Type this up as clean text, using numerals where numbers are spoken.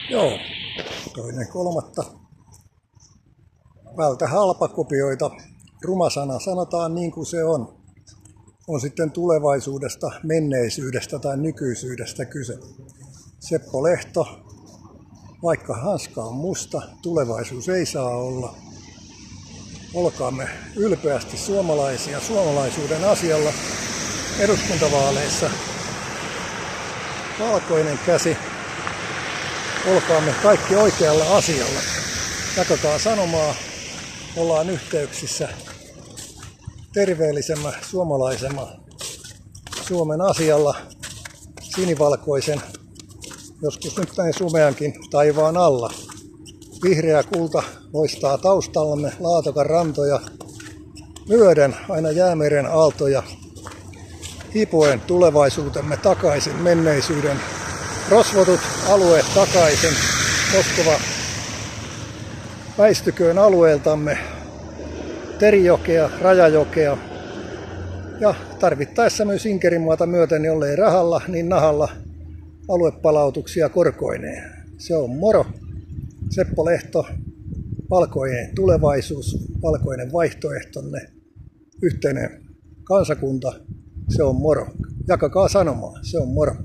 Joo, 2.3. Vältä halpakopioita. Ruma sana, sanotaan niin kuin se on. On sitten tulevaisuudesta, menneisyydestä tai nykyisyydestä kyse. Seppo Lehto, vaikka hanska on musta, tulevaisuus ei saa olla. Olkaamme ylpeästi suomalaisia suomalaisuuden asialla eduskuntavaaleissa. Valkoinen käsi. Olkaamme kaikki oikealla asialla. Jakakaa sanomaa. Ollaan yhteyksissä terveellisemmä, suomalaisemman Suomen asialla sinivalkoisen, joskus nyt näin sumeankin taivaan alla. Vihreä kulta loistaa taustallamme Laatokan rantoja myöden aina Jäämeren aaltoja, hipoen tulevaisuutemme takaisin menneisyyden rosvotut alueet takaisin. Moskova väistyköön alueeltamme Terijokea, Rajajokea ja tarvittaessa myös Inkerinmaata myöten, jollei rahalla, niin nahalla aluepalautuksia korkoineen. Se on moro. Seppo Lehto, valkoinen tulevaisuus, valkoinen vaihtoehtonne, yhteinen kansakunta, se on moro. Jakakaa sanomaa, se on moro.